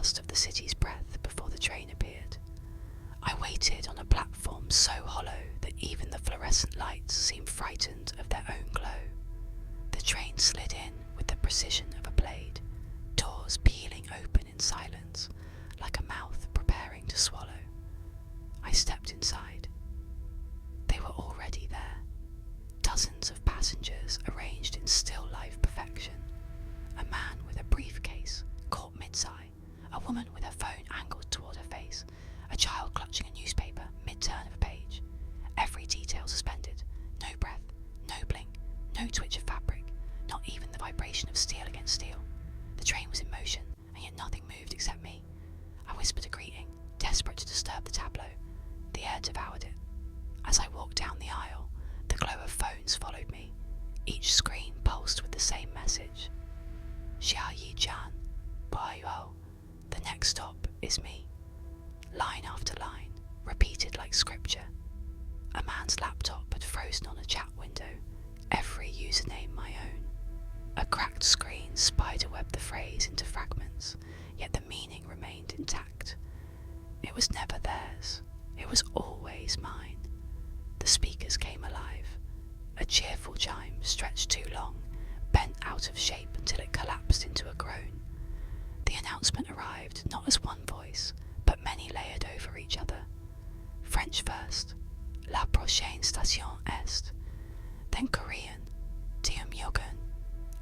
last of the city's breath before the train appeared. I waited on a platform so hollow that even the fluorescent lights seemed frightened of their own glow. The train slid in with the precision of a blade, doors peeling open in silence, like a mouth preparing to swallow. I stepped inside. They were already there. Dozens of passengers arranged in still life perfection. A man with a briefcase caught mid-sigh, a woman with her phone angled toward her face, a child clutching a newspaper mid-turn of a page. Every detail suspended. No breath, no blink, no twitch of fabric, not even the vibration of steel against steel. The train was in motion, and yet nothing moved except me. I whispered a greeting, desperate to disturb the tableau. The air devoured it. As I walked down the aisle, the glow of phones followed me. Each screen pulsed with the same message. Xia Yi Jian, Bai Yuo. The next stop is me. Line after line, repeated like scripture. A man's laptop had frozen on a chat window, every username my own. A cracked screen spiderwebbed the phrase into fragments, yet the meaning remained intact. It was never theirs, it was always mine. The speakers came alive. A cheerful chime stretched too long, bent out of shape until it collapsed into a groan. The announcement arrived not as one voice, but many layered over each other. French first, La prochaine station est. Then Korean, Dium Yogun.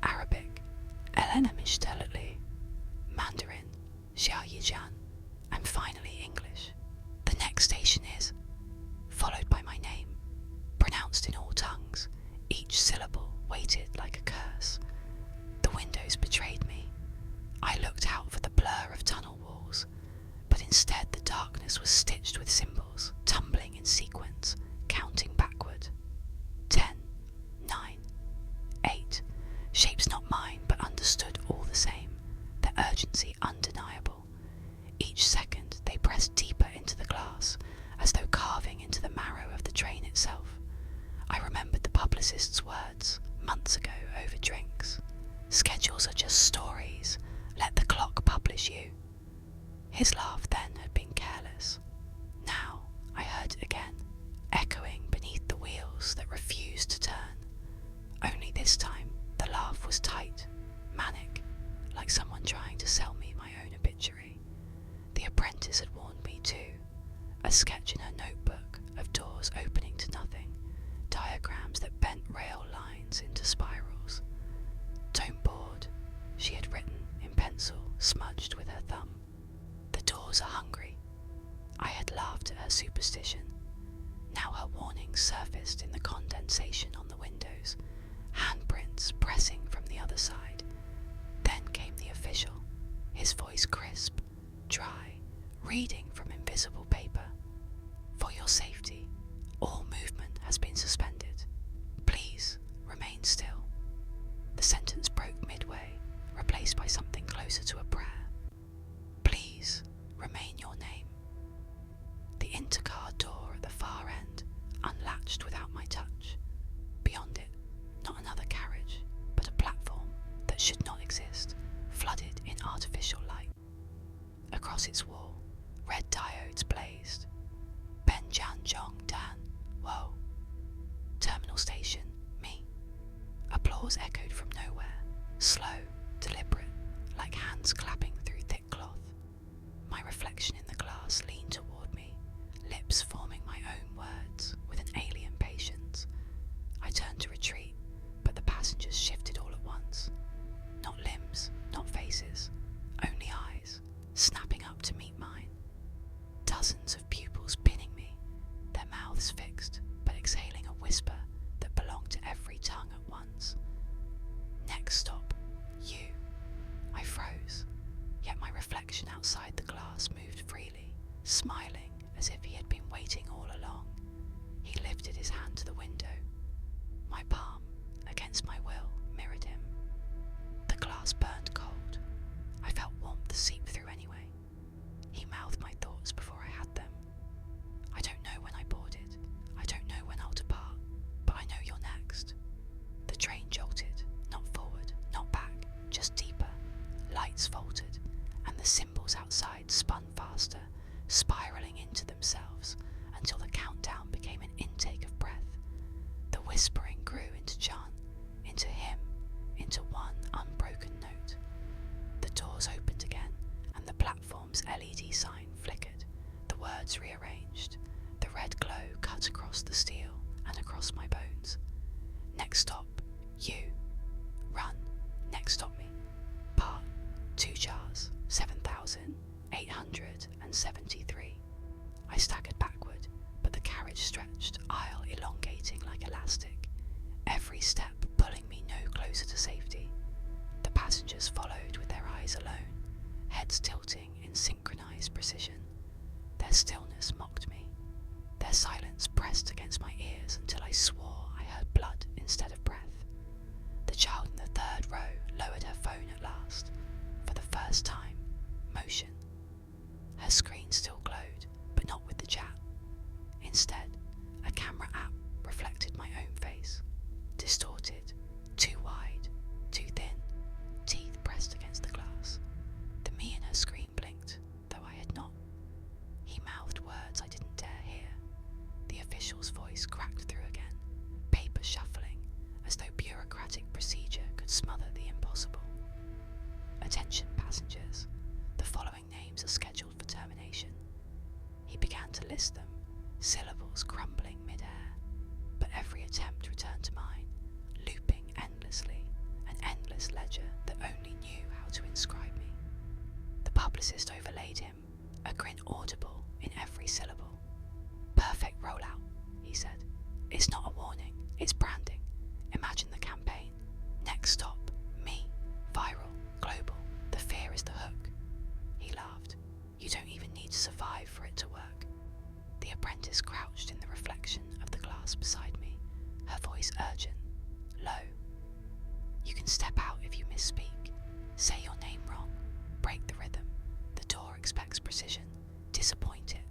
Arabic, Elena Mishtelitli. Mandarin, Xia Yijian. And finally English. The next station is, followed by my name, pronounced in all tongues, each syllable weighted like a curse. The windows betrayed me. I looked out for the blur of tunnel walls, but instead the darkness was stitched with symbols, tumbling in sequence, counting backward. 10, 9, 8. Shapes not mine, but understood all the same, their urgency undeniable. Each second they pressed deeper into the glass, as though carving into the marrow of the train itself. I remembered the publicist's words, months ago over drinks. Schedules are just stories. Let the clock publish you. His laugh then had been careless. Now I heard it again, echoing beneath the wheels that refused to turn. Only this time the laugh was tight, manic, like someone trying to sell me my own obituary. The apprentice had warned me too. A sketch in her notebook of doors opening to nothing, diagrams that bent rail lines into spirals. Don't board, she had written in pencil, smudged with her thumb. The doors are hungry. I had laughed at her superstition. Now her warning surfaced in the condensation on the windows, handprints pressing from the other side. Then came the official, his voice crisp, dry, reading from invisible paper. For your safety, all movement has been suspended. Please remain still. The sentence broke midway, replaced by something closer to a prayer. Please remain your name. The intercar door at the far end unlatched without my touch. Beyond it, not another carriage, but a platform that should not exist, flooded in artificial light. Across its wall, red diodes blazed. Benjan Jong Dan, whoa. Terminal station, me. Applause echoed from nowhere, slow, deliberate, like hands clapping through thick cloth. My reflection in the glass leaned toward me, lips forming my own words with an alien patience. I turned to retreat, but the passengers shifted all at once. Not limbs, not faces, only eyes, snapping up to meet mine. Dozens of pupils pinning me, their mouths fixed, but exhaling a whisper that belonged to every tongue at once. Next stop, you. I froze, yet my reflection outside the glass moved freely, smiling as if he had been waiting all along. He lifted his hand to the window. My palm, against my will, mirrored him. The glass burned cold. I felt warmth seep through anyway. He mouthed my thoughts before I had them. I don't know when I boarded. I don't know when I'll depart, but I know you're next. The train jolted, not forward, not back, just deeper. Lights faltered, and the symbols candles outside spun faster, spiralling into themselves until the countdown became an intake of breath. The whispering grew into chant, into hymn, into one unbroken note. The doors opened again, and the platform's LED sign flickered, the words rearranged. The red glow cut across the steel and across my bones. Next stop, you. Run. Next stop me. Part 2 jars, 7,873. I staggered backward, but the carriage stretched, aisle elongating like elastic, every step pulling me no closer to safety. The passengers followed with their eyes alone, heads tilting in synchronized precision. Their stillness mocked me. Their silence pressed against my ears until I swore I heard blood instead of breath. The child in the third row lowered her phone at last. For the first time, motion. Her screen still glowed, but not with the chat. Instead, a camera app reflected my own face, distorted, too wide, too thin, teeth pressed against the glass. The me in her screen blinked, though I had not. He mouthed words I didn't dare hear. The official's voice cracked through again, paper shuffling, as though bureaucratic procedure could smother the impossible. Attention passengers, the following names are scheduled for termination. He began to list them, syllables crumbling mid-air, but every attempt returned to mine, looping endlessly, an endless ledger that only knew how to inscribe me. The publicist overlaid him, a grin audible in every syllable. Perfect rollout, he said. It's not a warning, it's branding. Imagine the campaign. Next stop, me. Viral, global. The fear is the hook. He laughed. You don't even need to survive for it to work. The apprentice crouched in the reflection of the glass beside me, her voice urgent, low. You can step out if you misspeak. Say your name wrong. Break the rhythm. The door expects precision. Disappoint it.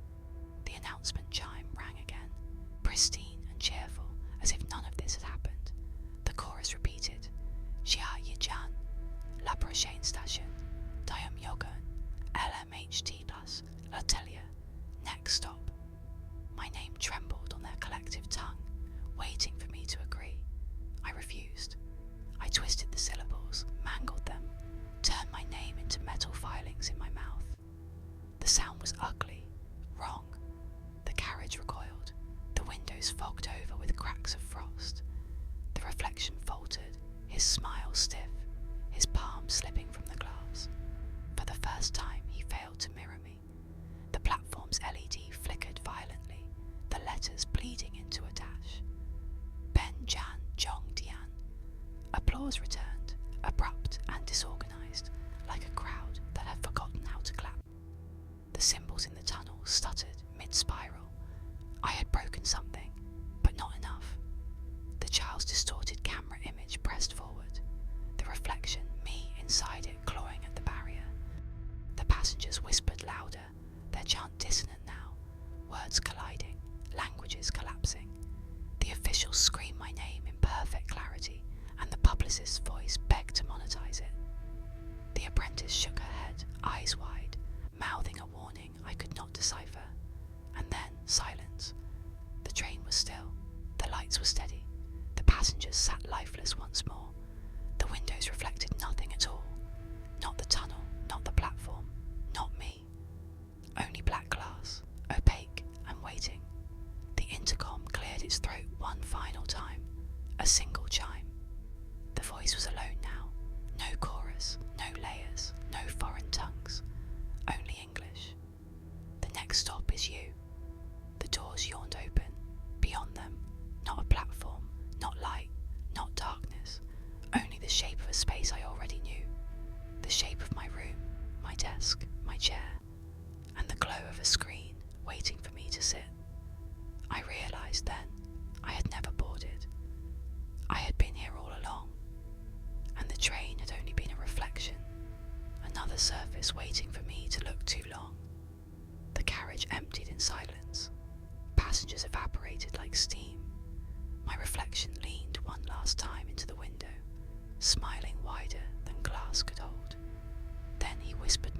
The announcement chime rang again, pristine and cheerful, as if none of this had happened. The chorus repeated, Jia Yijan, La prochaine station, Dayum Yogun, LMHT Plus, L'Atelier, next stop. My name trembled on their collective tongue, waiting for me to agree. I refused. I twisted the syllables, mangled them, turned my name into metal filings in my mouth. The sound was ugly, wrong. The carriage recoiled, the windows fogged over with cracks of frost. The reflection faltered, his smile stiff, his palm slipping from the glass. For the first time he failed to mirror me. The platform's LED flickered violently, the letters bleeding into a dash. Ben Jan Jong Dian. Applause returned, abrupt and disorganized, like a crowd that had forgotten how to clap. The symbols in the tunnel stuttered mid-spiral. I had broken something, but not enough. The child's distorted camera image pressed forward, the reflection, me inside it clawing at the barrier. The passengers whispered louder, their chant dissonant now, words colliding, languages collapsing. The officials screamed my name in perfect clarity, and the publicist's voice begged to monetize it. The apprentice shook her head, eyes wide, mouthing a warning I could not decipher. And then silence. The train was still, the lights were steady, the passengers sat lifeless once more. The windows reflected nothing at all. Not the tunnel, not the platform, not me. Only black glass, opaque and waiting. The intercom cleared its throat one final time, a single chime. The voice was alone now, no chorus, no layers, no foreign tongues, only English. The next stop is you. The doors yawned open, beyond them, not a platform, not light, not darkness, only the shape of a space I already knew, the shape of my room, my desk, my chair, and the glow of a screen waiting for me to sit. I realised then I had never boarded. I had been here all along, and the train had only been a reflection, another surface waiting for me to look too long. The carriage emptied in silence. Passengers evaporated like steam. My reflection leaned one last time into the window, smiling wider than glass could hold. Then he whispered